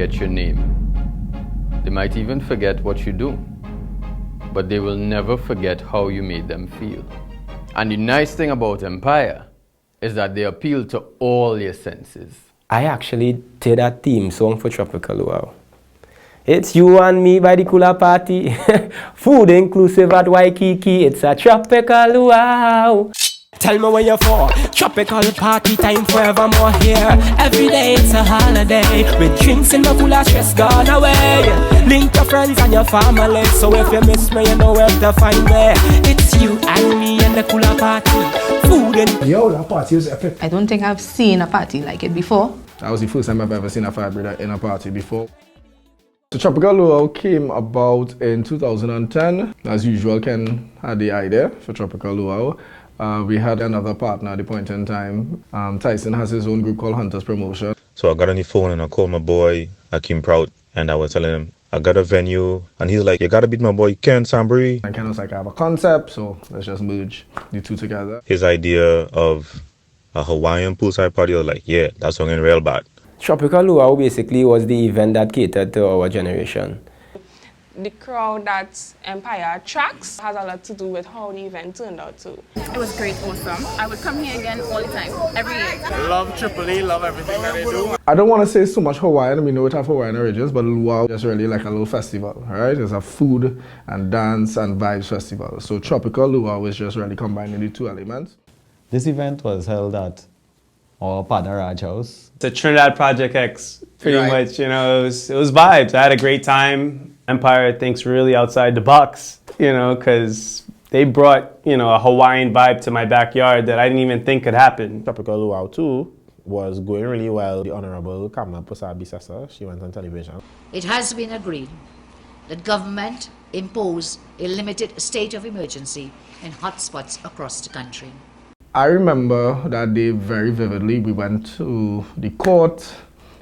forget your name. They might even forget what you do. But they will never forget how you made them feel. And the nice thing about Empire is that they appeal to all your senses. I actually did a theme song for Tropical Luau. It's you and me by the Cooler Party. Food inclusive at Waikiki. It's a Tropical Luau. Tell me where you're for. Tropical party time forevermore here. Every day it's a holiday. With drinks in the cooler, stress gone away. Link your friends and your family. So if you miss me, you know where to find me. It's you and me and the cooler party. Food and... Yo, that party was epic. I don't think I've seen a party like it before. That was the first time I've ever seen a fire breather in a party before. So Tropical Luau came about in 2010. As usual, Ken had the idea for Tropical Luau. We had another partner at the point in time. Tyson has his own group called Hunters Promotion. So I got on the phone and I called my boy, Akeem Prout, and I was telling him, I got a venue. And he's like, you gotta beat my boy Ken Sambri. And Ken was like, I have a concept, so let's just merge the two together. His idea of a Hawaiian poolside party, I was like, yeah, that's something real bad. Tropical Luau basically was the event that catered to our generation. The crowd that Empire attracts has a lot to do with how the event turned out too. It was great, awesome. I would come here again all the time, every year. Love Triple E, love everything that they do. I don't want to say so much Hawaiian, we know it have Hawaiian origins, but Luau is really like a little festival, right? It's a food and dance and vibes festival. So Tropical Luau is just really combining the two elements. This event was held at our partner Raj House. The Trinidad Project X, pretty much, you know, it was vibes. I had a great time. Empire thinks really outside the box, you know, because they brought, you know, a Hawaiian vibe to my backyard that I didn't even think could happen. Tropical Luau too was going really well. The Honorable Kamala Pusabi Sessa, she went on television. It has been agreed that government impose a limited state of emergency in hotspots across the country. I remember that day very vividly. We went to the court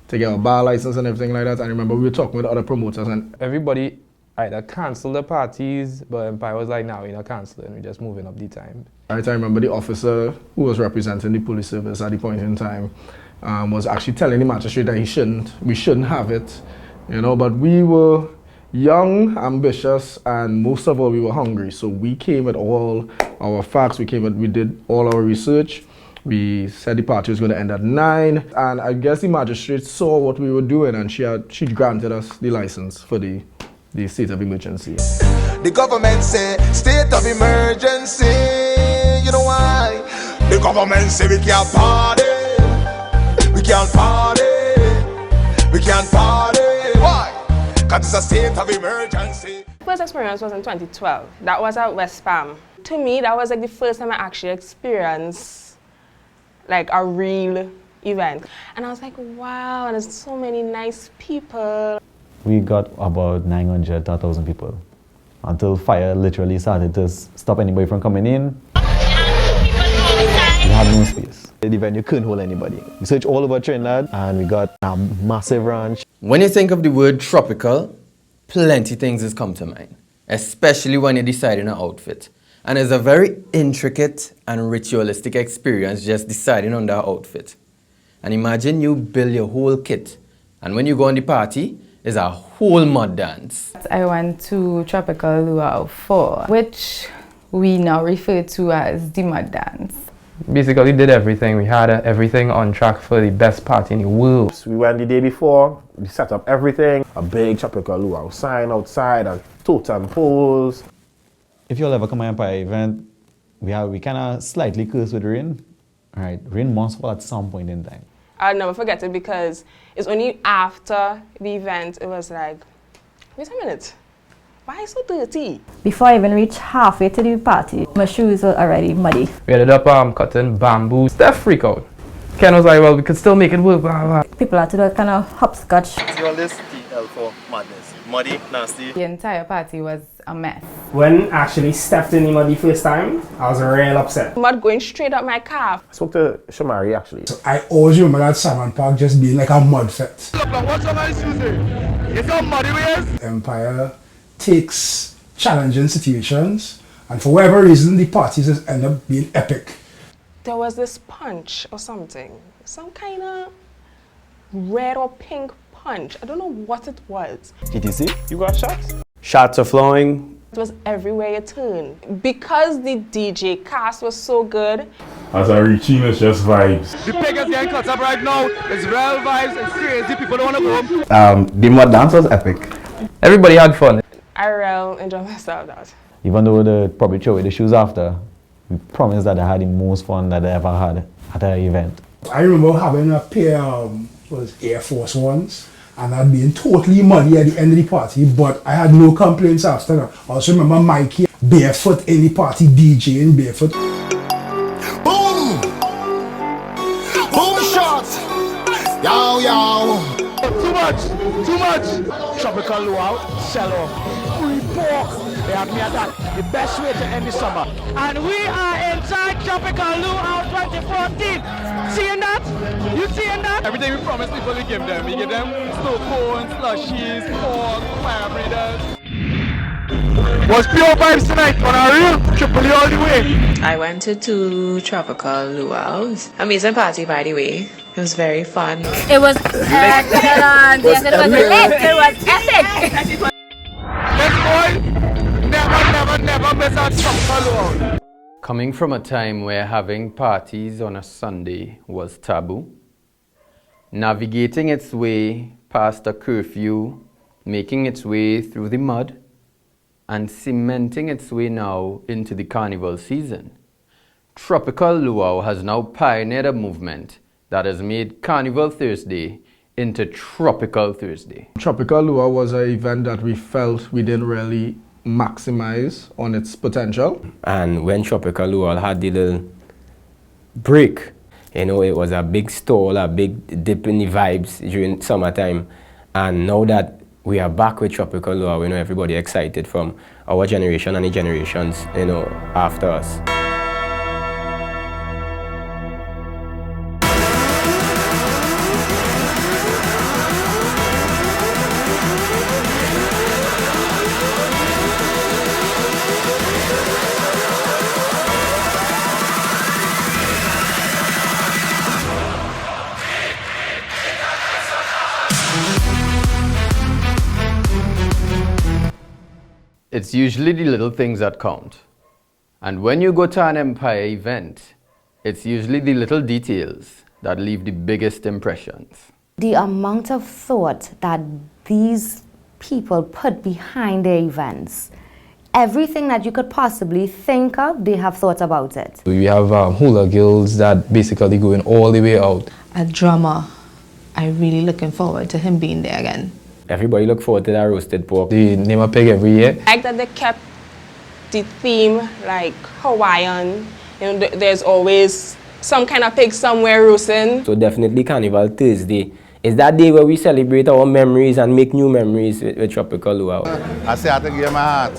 to get a bar license and everything like that. I remember we were talking with other promoters and everybody either canceled the parties, but Empire was like, no, we're not canceling, we're just moving up the time. Right, I remember the officer who was representing the police service at the point in time was actually telling the magistrate that we shouldn't have it, you know, but we were young, ambitious, and most of all we were hungry. So we came with all our facts, we did all our research. We said the party was going to end at 9, and I guess the magistrate saw what we were doing, and she granted us the license for the state of emergency. The government say state of emergency. You know why? The government say we can't party, we can't party, we can't party. Why? Because it's a state of emergency. First experience was in 2012. That was at West Palm. To me, that was like the first time I actually experienced like a real event. And I was like, wow, and there's so many nice people. We got about 900 to 1,000 people until fire literally started to stop anybody from coming in. We had no space. The venue couldn't hold anybody. We searched all over Trinidad and we got a massive ranch. When you think of the word tropical, plenty things has come to mind, especially when you're deciding an outfit. And it's a very intricate and ritualistic experience just deciding on that outfit. And imagine you build your whole kit, and when you go on the party, it's a whole mud dance. I went to Tropical Luau 4, which we now refer to as the mud dance. Basically did everything. We had everything on track for the best party in the world. We went the day before, we set up everything. A big Tropical Luau sign outside and totem poles. If you'll ever come to Empire event, we kind of slightly curse with rain. All right, rain must fall at some point in time. I'll never forget it because it's only after the event, it was like, wait a minute, why is it so dirty? Before I even reached halfway to the party, my shoes were already muddy. We ended up cutting bamboo. Steph freak out. Ken was like, well, we could still make it work, blah, blah. People had to do kind of hopscotch. See all this TL for madness. Muddy, nasty. The entire party was a mess. When I actually stepped in the mud the first time, I was real upset. Mud going straight up my calf. I spoke to Shamari actually. So I always remember that Salmon Park just being like a mud fest. Look, what's on my shoes there? It's on muddy ways. Empire takes challenging situations, and for whatever reason, the parties just end up being epic. There was this punch or something, some kind of red or pink punch. I don't know what it was. Did you see? You got shots? Shots are flowing. It was everywhere you turn. Because the DJ cast was so good. As I reach in, it's just vibes. The peg is getting cut up right now. It's real vibes, it's crazy, people don't want to go home. The mud dance was epic. Everybody had fun. I really enjoyed myself that. Even though they probably throw away the shoes after, we promised that I had the most fun that I ever had at an event. I remember having a pair was Air Force Ones, and I'd been totally muddy at the end of the party, but I had no complaints after that. I also remember Mikey barefoot in the party, DJing barefoot. Boom! Boom shots! Yow yow! Too much! Tropical luau, sell off. Free pork! They have me at that. The best way to end the summer. And we are inside Tropical Luau 2014. Seeing that? You seeing that? Everything we promised people we give them. We give them snow cones, slushies, pork, fire breathers. Was pure vibes tonight on our real Triple all the way. I went to 2 tropical luau's. Amazing party, by the way. It was very fun. It was excellent. Yes, it was epic. Let's go. Never miss our tropical luau. Coming from a time where having parties on a Sunday was taboo, navigating its way past a curfew, making its way through the mud, and cementing its way now into the carnival season, Tropical Luau has now pioneered a movement that has made Carnival Thursday into Tropical Thursday. Tropical Luau was an event that we felt we didn't really maximize on its potential. And when Tropical Luau had the little break, you know, it was a big stall, a big dip in the vibes during summertime. And now that we are back with Tropical Luau, you know, everybody excited from our generation and the generations, you know, after us. It's usually the little things that count. And when you go to an Empire event, it's usually the little details that leave the biggest impressions. The amount of thought that these people put behind their events, everything that you could possibly think of, they have thought about it. We have hula girls that basically going all the way out. A drummer, I'm really looking forward to him being there again. Everybody look forward to that roasted pork. They name a pig every year. I like that they kept the theme like Hawaiian. You know, there's always some kind of pig somewhere roasting. So definitely Carnival Thursday is that day where we celebrate our memories and make new memories with Tropical Luau. I say I had to give my heart.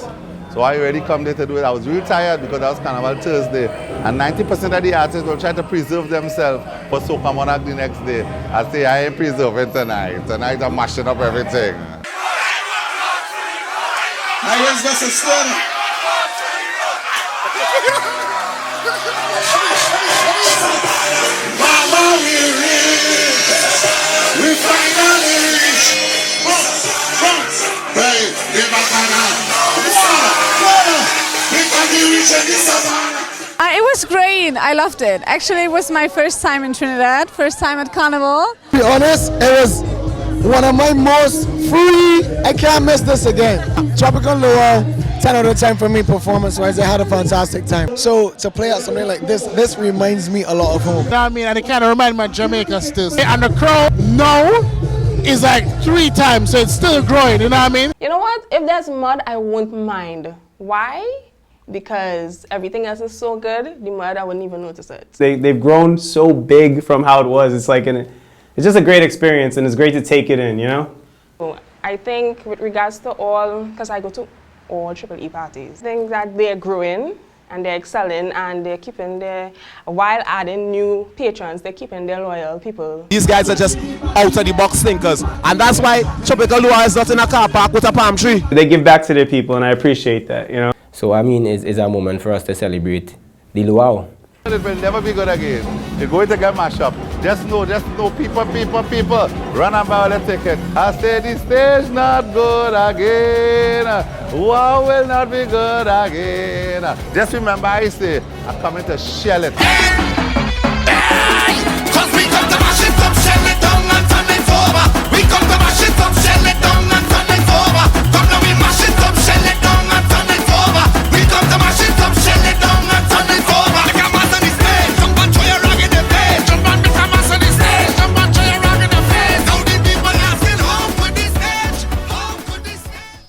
So I already come there to do it. I was real tired because that was Carnival Thursday. And 90% of the artists will try to preserve themselves for Soca Monarch the next day. I say I ain't preserving tonight. Tonight I'm mashing up everything. I was just a story. Mama, we finally reach. Hey, the bacana. It was great. I loved it. Actually, it was my first time in Trinidad, first time at Carnival. To be honest, it was one of my most free. I can't miss this again. Tropical Luau, 10 out of 10 for me performance-wise. I had a fantastic time. So to play out something like this reminds me a lot of home. You know what I mean? And it kind of reminds me of Jamaica still. And the crowd now is like 3 times, so it's still growing, you know what I mean? You know what? If there's mud, I won't mind. Why? Because everything else is so good, the mud, I wouldn't even notice it. They've grown so big from how it was. It's like it's just a great experience, and it's great to take it in, you know? So I think with regards to all, because I go to all Triple E parties, I think that they're growing and they're excelling and they're keeping their, while adding new patrons, they're keeping their loyal people. These guys are just out of the box thinkers, and that's why Tropical Luau is not in a car park with a palm tree. They give back to their people, and I appreciate that, you know? So I mean, it's a moment for us to celebrate the luau. It will never be good again. You're going to get mashed up. Just know, people, run and buy all the ticket. I say the stage not good again. Wow will not be good again. Just remember I say, I'm coming to shell it. Cause we come to mash it up, shell it down and turn it over. We come to mash it up, shell